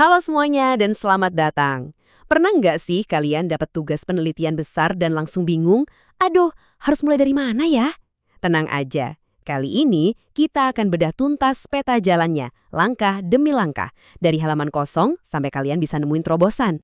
Halo semuanya dan selamat datang. Pernah nggak sih kalian dapat tugas penelitian besar dan langsung bingung? Aduh, harus mulai dari mana ya? Tenang aja, kali ini kita akan bedah tuntas peta jalannya, langkah demi langkah, dari halaman kosong sampai kalian bisa nemuin terobosan.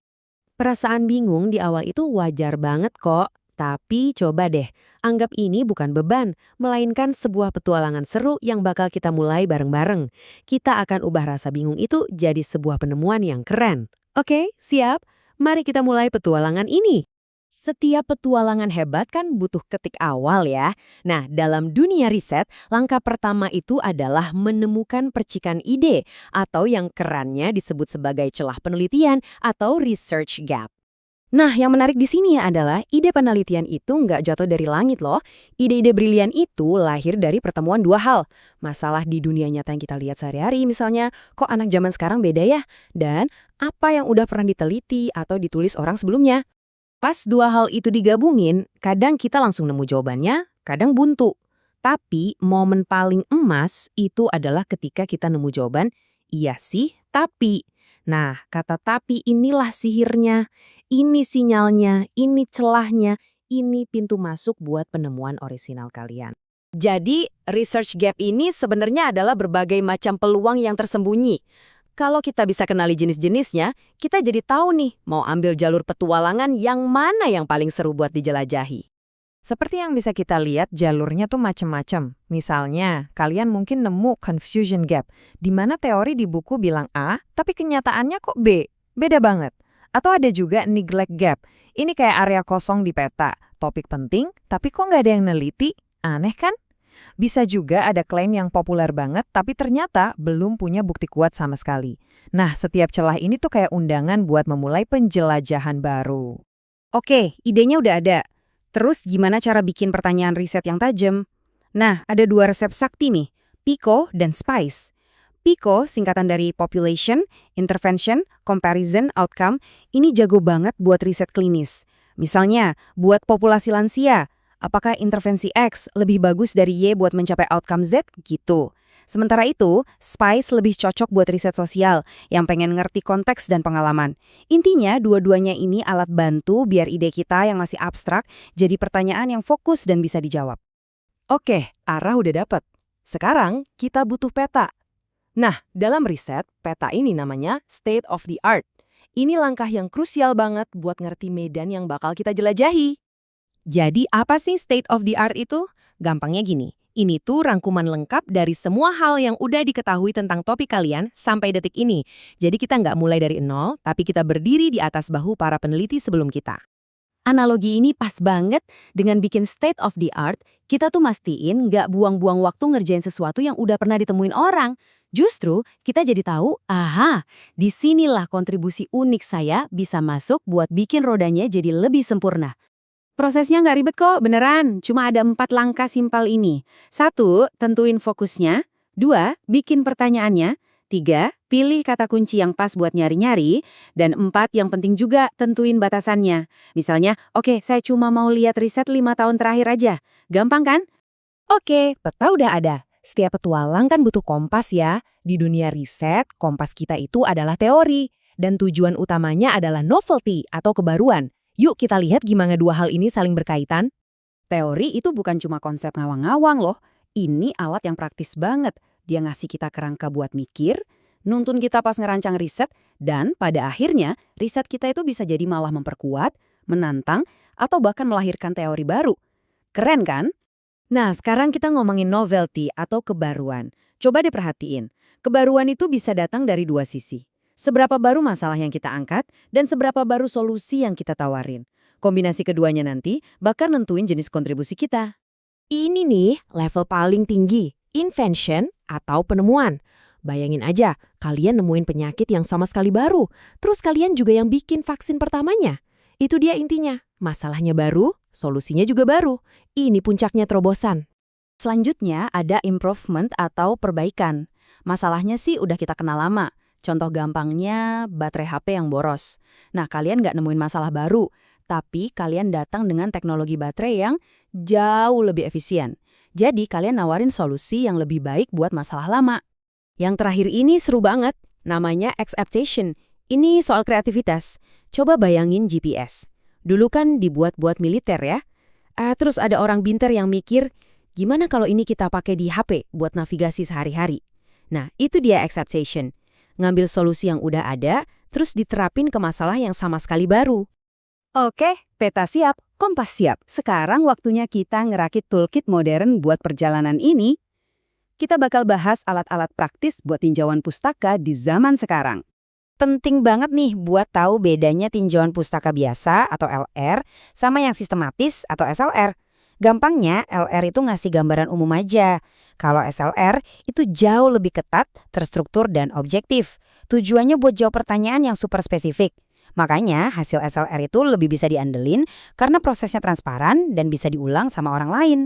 Perasaan bingung di awal itu wajar banget kok. Tapi coba deh, anggap ini bukan beban, melainkan sebuah petualangan seru yang bakal kita mulai bareng-bareng. Kita akan ubah rasa bingung itu jadi sebuah penemuan yang keren. Oke, siap? Mari kita mulai petualangan ini. Setiap petualangan hebat kan butuh ketik awal ya. Nah, dalam dunia riset, langkah pertama itu adalah menemukan percikan ide atau yang kerannya disebut sebagai celah penelitian atau research gap. Nah, yang menarik di sini adalah ide penelitian itu nggak jatuh dari langit loh. Ide-ide brilian itu lahir dari pertemuan dua hal. Masalah di dunia nyata yang kita lihat sehari-hari misalnya, kok anak zaman sekarang beda ya? Dan apa yang udah pernah diteliti atau ditulis orang sebelumnya. Pas dua hal itu digabungin, kadang kita langsung nemu jawabannya, kadang buntu. Tapi momen paling emas itu adalah ketika kita nemu jawaban, iya sih, tapi. Nah, kata tapi inilah sihirnya, ini sinyalnya, ini celahnya, ini pintu masuk buat penemuan orisinal kalian. Jadi, research gap ini sebenarnya adalah berbagai macam peluang yang tersembunyi. Kalau kita bisa kenali jenis-jenisnya, kita jadi tahu nih mau ambil jalur petualangan yang mana yang paling seru buat dijelajahi. Seperti yang bisa kita lihat, jalurnya tuh macem-macem. Misalnya, kalian mungkin nemu confusion gap, di mana teori di buku bilang A, tapi kenyataannya kok B. Beda banget. Atau ada juga neglect gap. Ini kayak area kosong di peta. Topik penting, tapi kok nggak ada yang neliti? Aneh kan? Bisa juga ada klaim yang populer banget, tapi ternyata belum punya bukti kuat sama sekali. Nah, setiap celah ini tuh kayak undangan buat memulai penjelajahan baru. Oke, idenya udah ada. Terus gimana cara bikin pertanyaan riset yang tajam? Nah, ada dua resep sakti nih, PICO dan SPICE. PICO, singkatan dari Population, Intervention, Comparison, Outcome, ini jago banget buat riset klinis. Misalnya, buat populasi lansia, apakah intervensi X lebih bagus dari Y buat mencapai outcome Z? Gitu. Sementara itu, SPICE lebih cocok buat riset sosial yang pengen ngerti konteks dan pengalaman. Intinya, dua-duanya ini alat bantu biar ide kita yang masih abstrak jadi pertanyaan yang fokus dan bisa dijawab. Oke, arah udah dapet. Sekarang, kita butuh peta. Nah, dalam riset, peta ini namanya state of the art. Ini langkah yang krusial banget buat ngerti medan yang bakal kita jelajahi. Jadi, apa sih state of the art itu? Gampangnya gini. Ini tuh rangkuman lengkap dari semua hal yang udah diketahui tentang topik kalian sampai detik ini. Jadi kita nggak mulai dari nol, tapi kita berdiri di atas bahu para peneliti sebelum kita. Analogi ini pas banget dengan bikin state of the art, kita tuh mastiin nggak buang-buang waktu ngerjain sesuatu yang udah pernah ditemuin orang. Justru kita jadi tahu, aha, disinilah kontribusi unik saya bisa masuk buat bikin rodanya jadi lebih sempurna. Prosesnya nggak ribet kok, beneran. Cuma ada 4 langkah simpel ini. 1. Tentuin fokusnya. 2. Bikin pertanyaannya. 3. Pilih kata kunci yang pas buat nyari-nyari. Dan 4. Yang penting juga, tentuin batasannya. Misalnya, oke, saya cuma mau lihat riset 5 tahun terakhir aja. Gampang kan? Oke, peta udah ada. Setiap petualang kan butuh kompas ya. Di dunia riset, kompas kita itu adalah teori. Dan tujuan utamanya adalah novelty atau kebaruan. Yuk kita lihat gimana dua hal ini saling berkaitan. Teori itu bukan cuma konsep ngawang-ngawang loh. Ini alat yang praktis banget. Dia ngasih kita kerangka buat mikir, nuntun kita pas ngerancang riset, dan pada akhirnya riset kita itu bisa jadi malah memperkuat, menantang, atau bahkan melahirkan teori baru. Keren kan? Nah, sekarang kita ngomongin novelty atau kebaruan. Coba diperhatiin. Kebaruan itu bisa datang dari dua sisi. Seberapa baru masalah yang kita angkat, dan seberapa baru solusi yang kita tawarin. Kombinasi keduanya nanti bakal nentuin jenis kontribusi kita. Ini nih level paling tinggi, invention atau penemuan. Bayangin aja, kalian nemuin penyakit yang sama sekali baru, terus kalian juga yang bikin vaksin pertamanya. Itu dia intinya, masalahnya baru, solusinya juga baru. Ini puncaknya terobosan. Selanjutnya ada improvement atau perbaikan. Masalahnya sih udah kita kenal lama. Contoh gampangnya, baterai HP yang boros. Nah, kalian nggak nemuin masalah baru, tapi kalian datang dengan teknologi baterai yang jauh lebih efisien. Jadi, kalian nawarin solusi yang lebih baik buat masalah lama. Yang terakhir ini seru banget, namanya exaptation. Ini soal kreativitas. Coba bayangin GPS. Dulu kan dibuat buat militer ya. Terus ada orang pinter yang mikir, gimana kalau ini kita pakai di HP buat navigasi sehari-hari? Nah, itu dia acceptation. Ngambil solusi yang udah ada, terus diterapin ke masalah yang sama sekali baru. Oke, peta siap, kompas siap. Sekarang waktunya kita ngerakit toolkit modern buat perjalanan ini. Kita bakal bahas alat-alat praktis buat tinjauan pustaka di zaman sekarang. Penting banget nih buat tahu bedanya tinjauan pustaka biasa atau LR sama yang sistematis atau SLR. Gampangnya, LR itu ngasih gambaran umum aja. Kalau SLR itu jauh lebih ketat, terstruktur, dan objektif. Tujuannya buat jawab pertanyaan yang super spesifik. Makanya hasil SLR itu lebih bisa diandelin karena prosesnya transparan dan bisa diulang sama orang lain.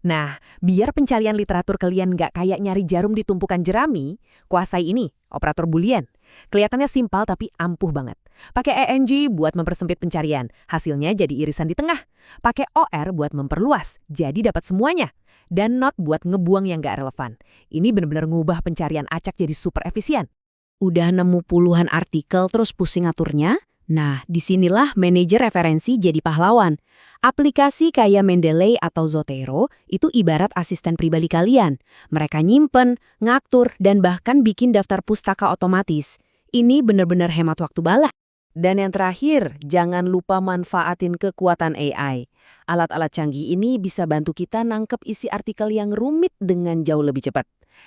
Nah, biar pencarian literatur kalian nggak kayak nyari jarum di tumpukan jerami, kuasai ini, operator boolean. Kelihatannya simpel tapi ampuh banget. Pakai ENG buat mempersempit pencarian, hasilnya jadi irisan di tengah. Pakai OR buat memperluas, jadi dapat semuanya. Dan not buat ngebuang yang nggak relevan. Ini benar-benar ngubah pencarian acak jadi super efisien. Udah nemu puluhan artikel terus pusing aturnya? Nah, disinilah manajer referensi jadi pahlawan. Aplikasi kayak Mendeley atau Zotero itu ibarat asisten pribadi kalian. Mereka nyimpen, ngatur, dan bahkan bikin daftar pustaka otomatis. Ini benar-benar hemat waktu bala. Dan yang terakhir, jangan lupa manfaatin kekuatan AI. Alat-alat canggih ini bisa bantu kita nangkep isi artikel yang rumit dengan jauh lebih cepat.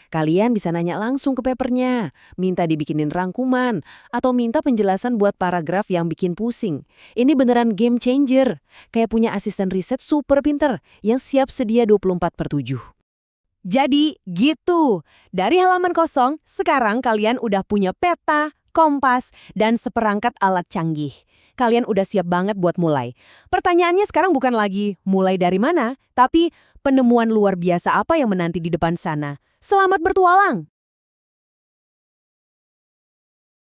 Kalian bisa nanya langsung ke papernya, minta dibikinin rangkuman, atau minta penjelasan buat paragraf yang bikin pusing. Ini beneran game changer, kayak punya asisten riset super pinter yang siap sedia 24/7. Jadi gitu, dari halaman kosong, sekarang kalian udah punya peta, kompas, dan seperangkat alat canggih. Kalian udah siap banget buat mulai. Pertanyaannya sekarang bukan lagi mulai dari mana, tapi penemuan luar biasa apa yang menanti di depan sana. Selamat bertualang!